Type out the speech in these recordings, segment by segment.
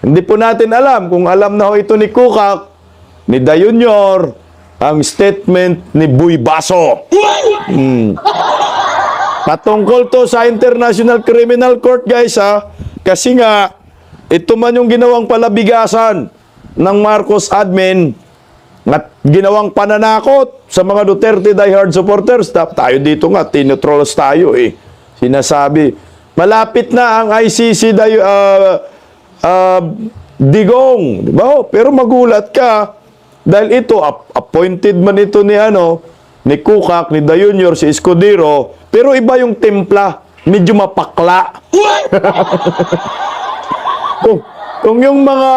Hindi po natin alam kung alam na ho ito ni Kukak, ni Da Junior, ang statement ni Boy Baso. Patungkol to sa International Criminal Court, guys, ha? Kasi nga, ito man yung ginawang palabigasan ng Marcos admin at ginawang pananakot sa mga Duterte diehard supporters. Tayo dito nga, tinotrolls tayo eh. Sinasabi, malapit na ang ICC digong, di ba? Pero magulat ka dahil ito appointed man ito ni Kukak, ni Da Junior, si Escudero, pero iba yung timpla, medyo mapakla. kung yung mga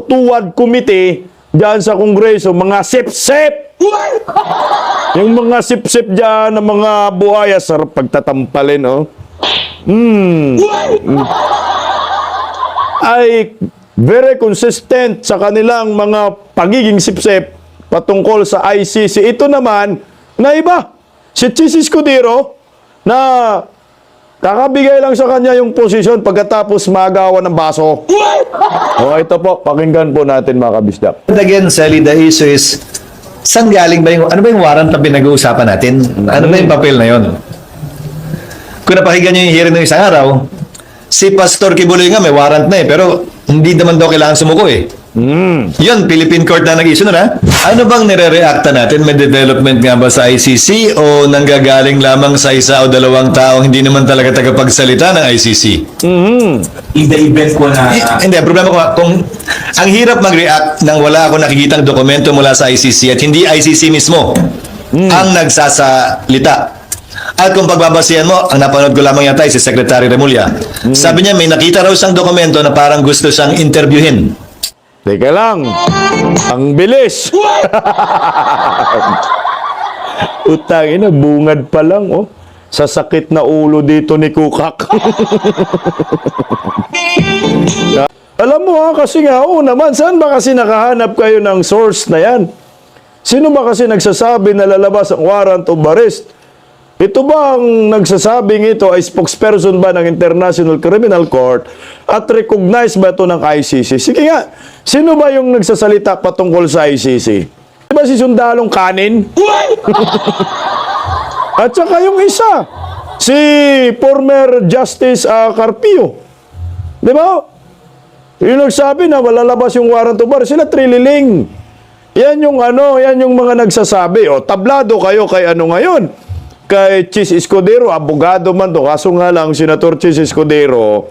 tuwad committee diyan sa Kongreso, mga sip-sip, yung mga sip-sip diyan ng mga buhaya, sarap pagtatampalin, oh. Ay very consistent sa kanilang mga pagiging sip-sip patungkol sa ICC. Ito naman, na iba. Si Chis Escudero, na kakabigay lang sa kanya yung posisyon pagkatapos magawa ng baso. O ito po, pakinggan po natin mga kabisdak. And again, Sally, the issue is, saan galing ba yung, ano ba yung warrant na pinag-uusapan natin? Ano ba yung papel na yon? Kung napakinggan nyo yung hearing ng isang araw, si Pastor Kibuloy nga may warrant na eh, pero hindi naman daw kailangan sumuko eh. Yun, Philippine Court na nag-issue na. Ano bang nire-reacta natin? May development nga ba sa ICC o nanggagaling lamang sa isa o dalawang taong hindi naman talaga tagapagsalita ng ICC? In the event po na... Hindi, ang problema ko, kung ang hirap mag-react nang wala ako nakikitang dokumento mula sa ICC at hindi ICC mismo ang nagsasalita. At kung pagbabasihan mo, ang napanood ko lamang yata si Secretary Remulla. Sabi niya, may nakita raw siyang dokumento na parang gusto siyang interviewin. Teka lang, ang bilis. Utang ina, bungad pa lang, oh. Sa sakit na ulo dito ni Kukak. Alam mo ha, kasi nga, naman, saan ba kasi nakahanap kayo ng source na yan? Sino ba kasi nagsasabi na lalabas ang warrant of arrest? Ito ba ang nagsasabing ito ay spokesperson ba ng International Criminal Court at recognize ba ito ng ICC? Sige nga, sino ba yung nagsasalita patungkol sa ICC? Di ba si Sundalong Kanin? At saka yung isa, si former Justice Carpio. Di ba? Yung nagsabi na malalabas yung warrant of arrest, sila Trililing. Yan yung yan yung mga nagsasabi. O, tablado kayo kay ngayon? Kay Chis Escudero, abogado man to. Kaso nga lang, Senator Chis Escudero,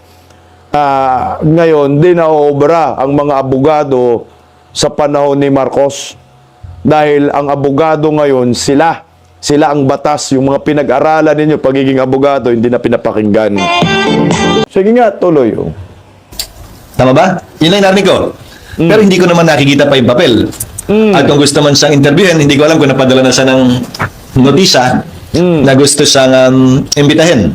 ngayon, di na-obra ang mga abogado sa panahon ni Marcos. Dahil ang abogado ngayon, sila ang batas. Yung mga pinag-aralan ninyo, pagiging abogado, hindi na pinapakinggan. Sige nga, tuloy. Oh. Tama ba? Yun lang yung narinig ko. Pero hindi ko naman nakikita pa yung papel. At kung gusto man siyang interviewin, hindi ko alam kung napadala na siya ng notisya na gusto siyang imbitahin.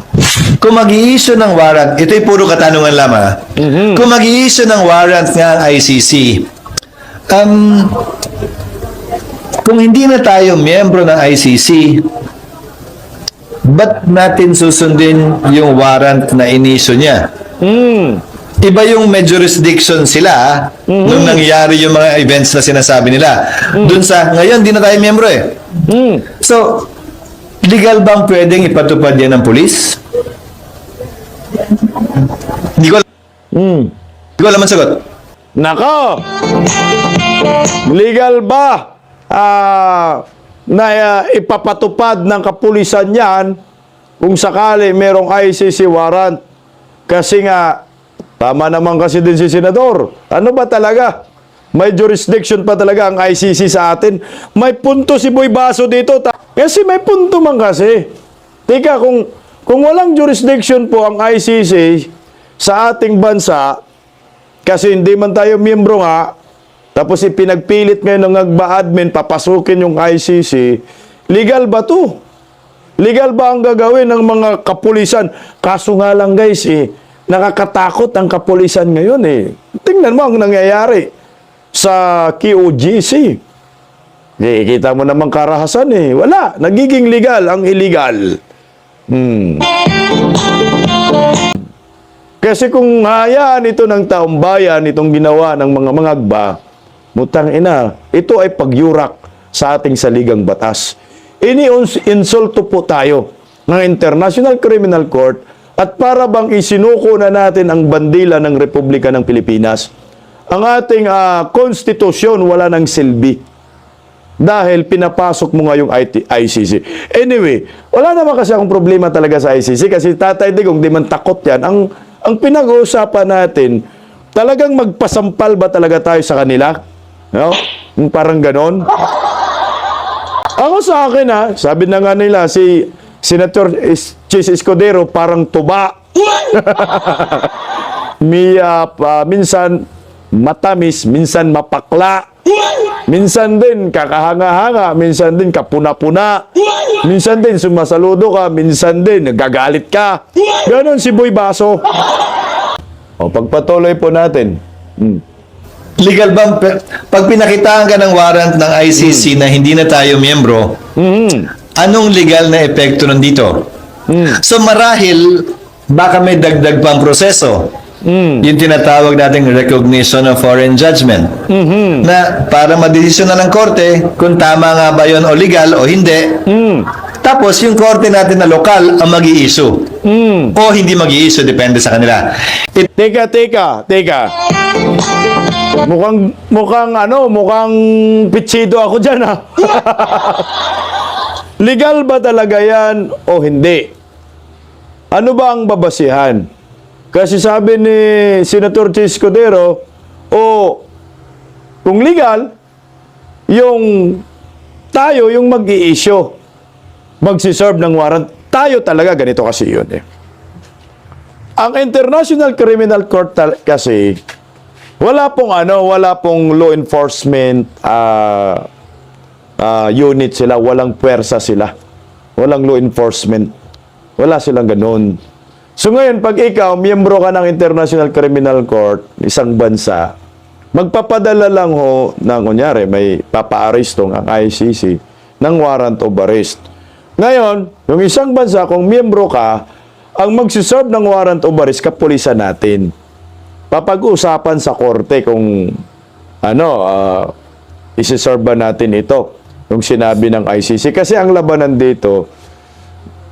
Kung mag-i-issue ng warrant, ito'y puro katanungan lamang. Kung mag-i-issue ng warrant nga ang ICC, kung hindi na tayo miyembro ng ICC, ba't natin susundin yung warrant na in-issue niya? Iba yung may jurisdiction sila nung nangyari yung mga events na sinasabi nila. Dun sa, ngayon, di na tayo miyembro eh. So, legal bang pwedeng ipatupad yan ng pulis? Hindi ko alam ang sagot. Nako! Legal ba na ipapatupad ng kapulisan yan kung sakali merong ICC warrant? Kasi nga, tama naman kasi din si Senador. Ano ba talaga? May jurisdiction pa talaga ang ICC sa atin. May punto si Boy Baso dito. Kasi may punto man kasi. Tika, kung walang jurisdiction po ang ICC sa ating bansa, kasi hindi man tayo miyembro nga, tapos ipinagpilit ngayon ng AGBA-admin, papasukin yung ICC, legal ba to? Legal ba ang gagawin ng mga kapulisan? Kaso nga lang guys, nakakatakot ang kapulisan ngayon eh. Tingnan mo ang nangyayari sa QOGC. Kita mo naman karahasan eh. Wala. Nagiging legal ang illegal. Kasi kung hayaan ito ng taong bayan, itong ginawa ng mga mangagba, mutang ina, ito ay pagyurak sa ating saligang batas. Ini-insulto po tayo ng International Criminal Court at para bang isinuko na natin ang bandila ng Republika ng Pilipinas. Ang ating konstitusyon wala ng silbi dahil pinapasok mo nga yung ICC. Anyway, wala naman kasi akong problema talaga sa ICC kasi Tatay Digong, di man takot yan. Ang pinag-uusapan natin, talagang magpasampal ba talaga tayo sa kanila? No? Yung parang ganon. Ako sa akin sabi na nga nila, si Senator Chis Escudero parang tuba. Minsan matamis, minsan mapakla. Minsan din kakahanga-hanga, minsan din kapuna-puna. Minsan din sumasaludo ka, minsan din nagagalit ka. Ganon si Boy Baso. O, pagpatuloy po natin. Legal ba, pag pinakitaan ka ng warrant ng ICC na hindi na tayo miyembro, anong legal na epekto nandito? So marahil, baka may dagdag pang proseso. Yung tinatawag nating recognition of foreign judgment. Na para madesisyon na ng korte kung tama nga ba yun o legal o hindi. Tapos yung korte natin na lokal ang mag-i-issue. O hindi mag-i-issue, depende sa kanila. Teka. Mukhang pitsido ako dyan Legal ba talaga yan o hindi? Ano ba ang babasihan? Kasi sabi ni Senator Chis Escudero, kung legal, tayo yung mag-i-issue, magsiserve ng warrant. Tayo talaga, ganito kasi yun Ang International Criminal Court kasi, wala pong law enforcement unit sila, walang puwersa sila. Walang law enforcement. Wala silang ganun. So ngayon, pag ikaw, miyembro ka ng International Criminal Court, isang bansa, magpapadala lang kunyari, may papa-arrestong ang ICC ng warrant of arrest. Ngayon, yung isang bansa, kung miyembro ka, ang magsiserve ng warrant of arrest, kapulisan natin. Papag-usapan sa korte kung isi-serve ba natin ito, yung sinabi ng ICC. Kasi ang labanan dito,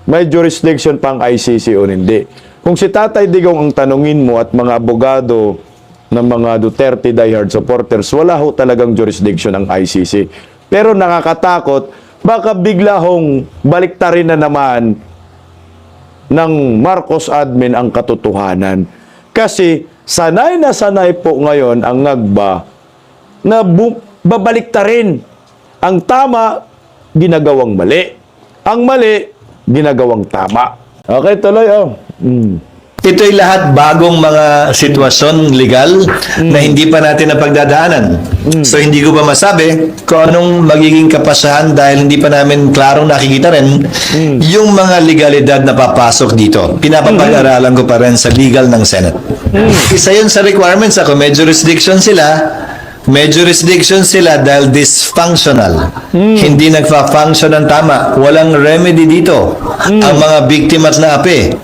may jurisdiction pang ICC o hindi. Kung si Tatay Digong ang tanungin mo at mga abogado ng mga Duterte diehard supporters, wala ho talagang jurisdiction ang ICC. Pero nakakatakot, baka bigla baliktarin na naman ng Marcos admin ang katotohanan. Kasi sanay na sanay po ngayon ang ngagba na babaliktarin. Ang tama, ginagawang mali. Ang mali, ginagawang tama. Okay, tuloy. Ito'y lahat bagong mga sitwasyon legal na hindi pa natin napagdadaanan. So hindi ko pa masabi kung anong magiging kapasahan dahil hindi pa namin klarong nakikita rin yung mga legalidad na papasok dito. Pinapapag-aralan ko pa rin sa legal ng Senate. Isa yun sa requirements ako. May jurisdiction sila dahil dysfunctional. Hindi nagfa-function ng tama. Walang remedy dito. Ang mga biktima at naapi.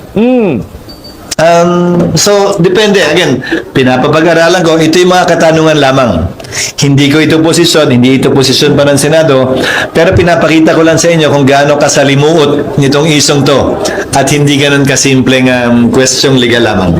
So, depende. Again, pinapapag-aralan ko, ito yung mga katanungan lamang. Hindi ko ito posisyon, hindi ito posisyon pa ng Senado, pero pinapakita ko lang sa inyo kung gaano kasalimuot nitong isong to at hindi ganun kasimpleng question legal lamang.